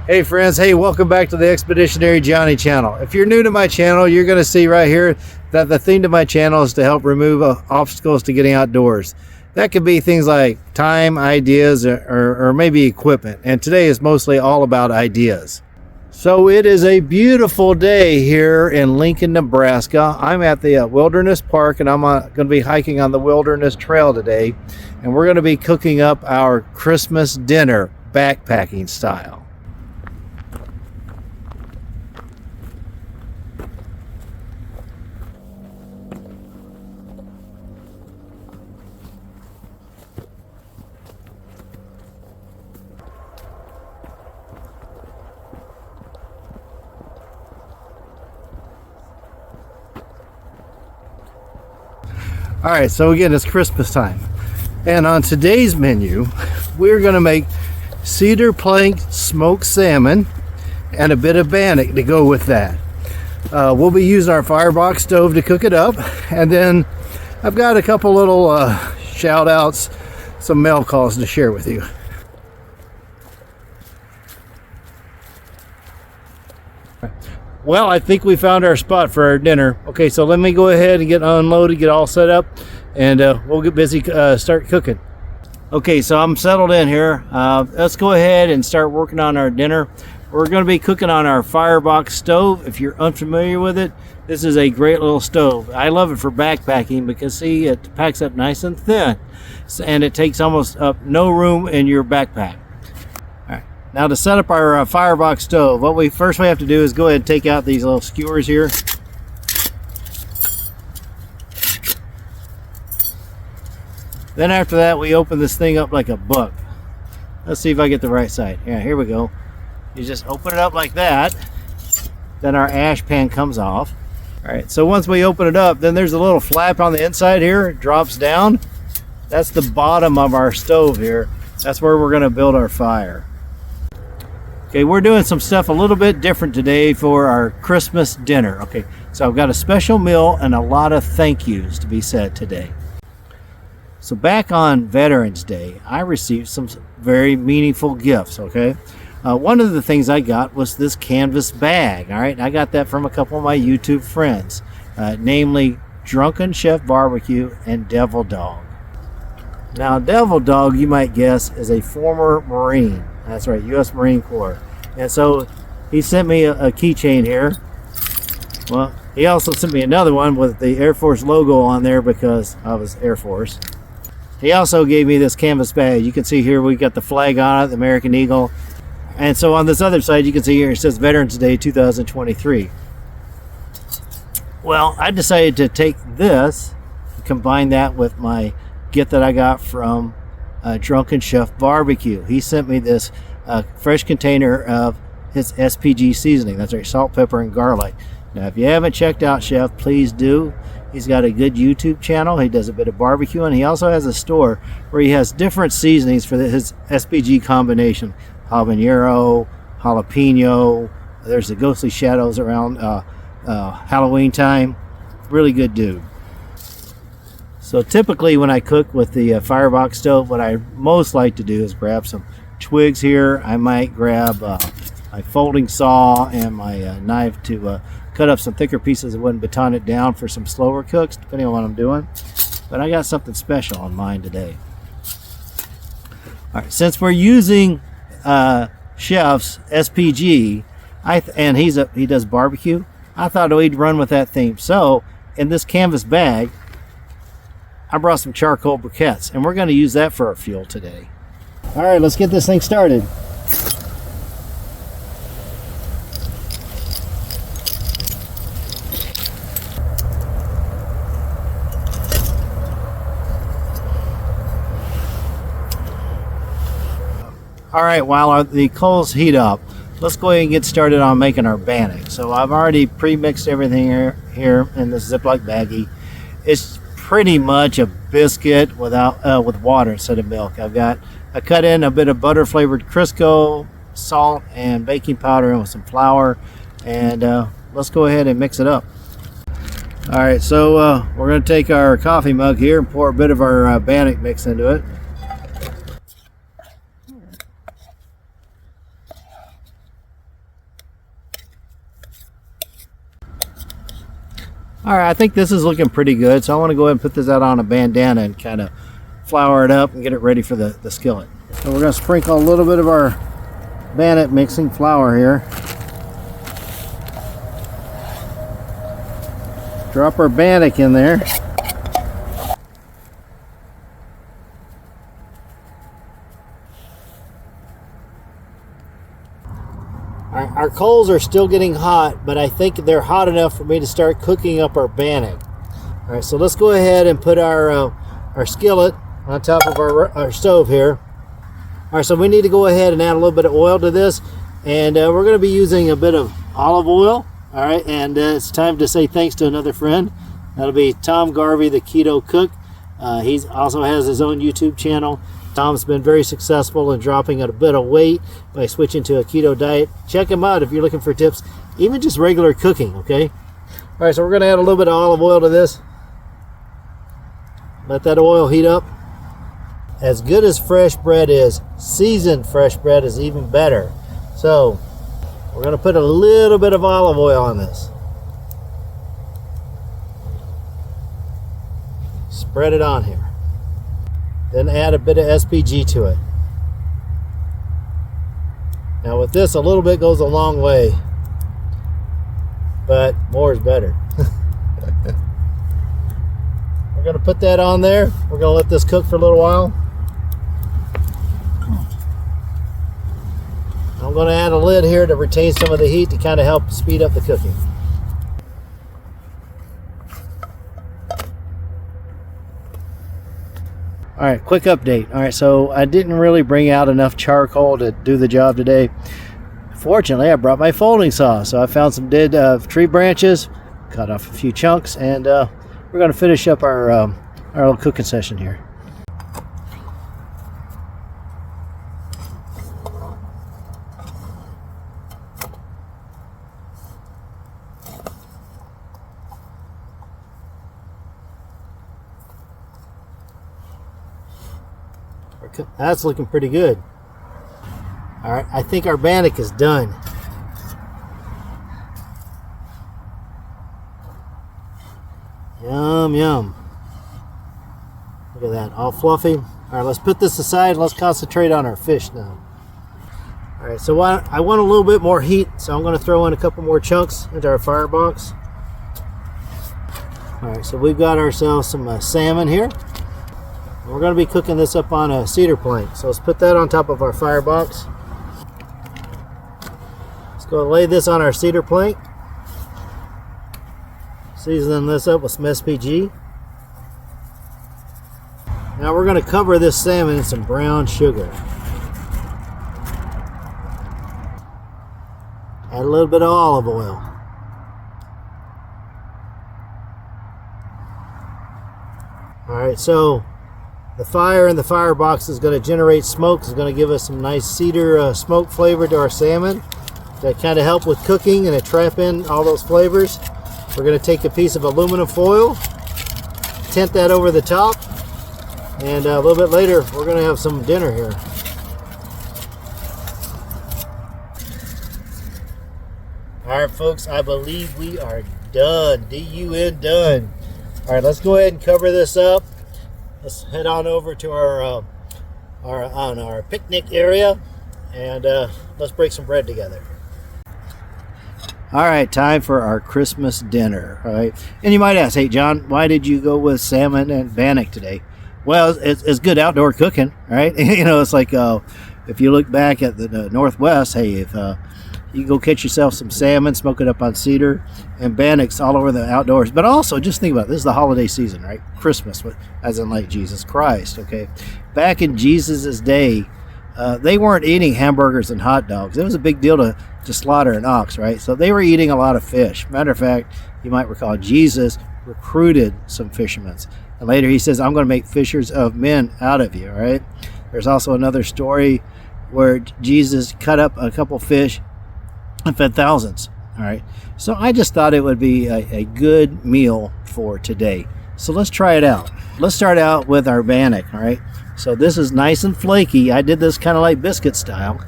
Hey friends, hey, welcome back to the Expeditionary Johnny channel. If you're new to my channel, you're going to see right here that the theme to my channel is to help remove obstacles to getting outdoors. That could be things like time, ideas, or maybe equipment. And today is mostly all about ideas. So it is a beautiful day here in Lincoln, Nebraska. I'm at the Wilderness Park, and I'm going to be hiking on the Wilderness Trail today. And we're going to be cooking up our Christmas dinner, backpacking style. All right, so again, it's Christmas time. And on today's menu, we're gonna make cedar plank smoked salmon and a bit of bannock to go with that. We'll be using our Firebox stove to cook it up. And then I've got a couple little shout outs, some mail calls to share with you. Well, I think we found our spot for our dinner. Okay, so let me go ahead and get unloaded, get all set up, and we'll get busy, start cooking. Okay, so I'm settled in here. Let's go ahead and start working on our dinner. We're going to be cooking on our Firebox stove. If you're unfamiliar with it, this is a great little stove. I love it for backpacking because, see, it packs up nice and thin, and it takes almost up no room in your backpack. Now to set up our Firebox stove, what we first have to do is go ahead and take out these little skewers here. Then after that, we open this thing up like a book. Let's see if I get the right side. Yeah, here we go. You just open it up like that. Then our ash pan comes off. All right, so once we open it up, then there's a little flap on the inside here. It drops down. That's the bottom of our stove here. That's where we're gonna build our fire. Okay, we're doing some stuff a little bit different today for our Christmas dinner. Okay, so I've got a special meal and a lot of thank yous to be said today. So back on Veterans Day, I received some very meaningful gifts, okay? One of the things I got was this canvas bag, all right? I got that from a couple of my YouTube friends, namely Drunken Chef Barbecue and Devil Dog. Now, Devil Dog, you might guess, is a former Marine. That's right, U.S. Marine Corps. And so he sent me a keychain here. Well, he also sent me another one with the Air Force logo on there because I was Air Force. He also gave me this canvas bag. You can see here we got the flag on it, the American Eagle. And so on this other side, you can see here it says Veterans Day 2023. Well, I decided to take this and combine that with my gift that I got from Drunken Chef Barbecue. He sent me this fresh container of his SPG seasoning. That's right, salt, pepper, and garlic. Now, if you haven't checked out Chef, please do. He's got a good YouTube channel. He does a bit of barbecue, and he also has a store where he has different seasonings for his SPG combination. Habanero, jalapeno. There's the ghostly shadows around Halloween time. Really good dude. So typically when I cook with the Firebox stove, what I most like to do is grab some twigs here. I might grab my folding saw and my knife to cut up some thicker pieces of wood and baton it down for some slower cooks, depending on what I'm doing. But I got something special on mine today. All right, since we're using Chef's SPG, and he does barbecue, I thought we'd run with that theme. So in this canvas bag, I brought some charcoal briquettes, and we're going to use that for our fuel today. All right, let's get this thing started. All right, while the coals heat up, let's go ahead and get started on making our bannock. So I've already pre-mixed everything here in this Ziploc baggie. It's pretty much a biscuit with water instead of milk. I cut in a bit of butter flavored Crisco, salt, and baking powder, and with some flour, and let's go ahead and mix it up. All right, so we're going to take our coffee mug here and pour a bit of our bannock mix into it. All right, I think this is looking pretty good, so I want to go ahead and put this out on a bandana and kind of flour it up and get it ready for the skillet. So we're going to sprinkle a little bit of our Bannock mixing flour here. Drop our Bannock in there. Our coals are still getting hot, but I think they're hot enough for me to start cooking up our Bannock. All right, so let's go ahead and put our skillet on top of our stove here. All right, so we need to go ahead and add a little bit of oil to this, and we're going to be using a bit of olive oil. All right, and it's time to say thanks to another friend. That'll be Tom Garvey, the Keto Cook. He also has his own YouTube channel. Tom's been very successful in dropping a bit of weight by switching to a keto diet. Check him out if you're looking for tips, even just regular cooking, okay? All right, so we're going to add a little bit of olive oil to this. Let that oil heat up. As good as fresh bread is, seasoned fresh bread is even better. So we're going to put a little bit of olive oil on this. Spread it on here. Then add a bit of SPG to it. Now with this, a little bit goes a long way, but more is better. We're going to put that on there. We're going to let this cook for a little while. I'm going to add a lid here to retain some of the heat to kind of help speed up the cooking. All right, quick update. All right, so I didn't really bring out enough charcoal to do the job today. Fortunately, I brought my folding saw, so I found some dead tree branches, cut off a few chunks, and we're going to finish up our little cooking session here. That's looking pretty good. All right, I think our Bannock is done. Yum, yum. Look at that, all fluffy. All right, let's put this aside. Let's concentrate on our fish now. All right, so I want a little bit more heat, so I'm going to throw in a couple more chunks into our Firebox. All right, so we've got ourselves some salmon here. We're going to be cooking this up on a cedar plank. So let's put that on top of our Firebox. Let's go lay this on our cedar plank. Season this up with some SPG. Now we're going to cover this salmon in some brown sugar. Add a little bit of olive oil. Alright, so the fire in the Firebox is going to generate smoke. It's going to give us some nice cedar smoke flavor to our salmon. That kind of help with cooking and to trap in all those flavors. We're going to take a piece of aluminum foil, tent that over the top, and a little bit later we're going to have some dinner here. Alright folks, I believe we are done. D-U-N, done. Alright, let's go ahead and cover this up. Let's head on over to our picnic area, and let's break some bread together. All right, time for our Christmas dinner. All right, and you might ask, hey John, why did you go with salmon and Bannock today? Well, it's good outdoor cooking, right? You know, it's like if you look back at the Northwest, hey, if you go catch yourself some salmon, smoke it up on cedar, and Bannock's all over the outdoors. But also, just think about it, this is the holiday season, right? Christmas, as in like Jesus Christ, okay? Back in Jesus' day, they weren't eating hamburgers and hot dogs. It was a big deal to slaughter an ox, right? So they were eating a lot of fish. Matter of fact, you might recall Jesus recruited some fishermen. And later he says, I'm going to make fishers of men out of you, all right? There's also another story where Jesus cut up a couple fish and fed thousands. All right, so I just thought it would be a good meal for today. So let's try it out. Let's start out with our Bannock. All right, so this is nice and flaky. I did this kind of like biscuit style.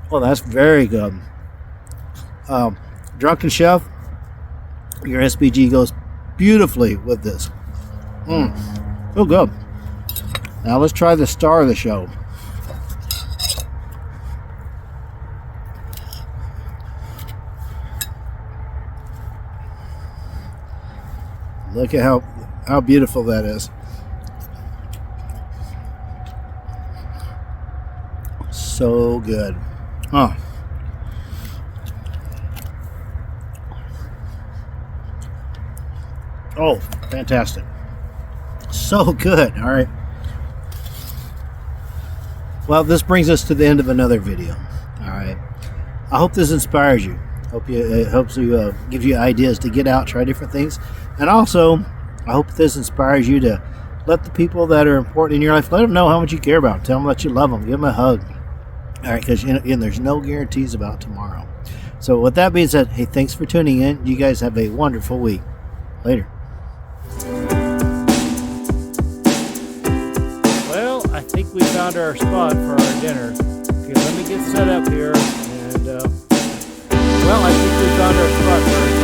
Well, that's very good. Drunken Chef, your SPG goes beautifully with this. So good. Now let's try the star of the show. Look at how beautiful that is. So good. Oh. Oh, fantastic. So good. All right. Well, this brings us to the end of another video. All right. I hope this inspires you. It helps you, gives you ideas to get out, try different things. And also, I hope this inspires you to let the people that are important in your life, let them know how much you care about them. Tell them that you love them. Give them a hug. All right, because there's no guarantees about tomorrow. So with that being said, hey, thanks for tuning in. You guys have a wonderful week. Later. Well, I think we found our spot for our dinner. Okay, let me get set up here. And, well, I think we found our spot for our dinner.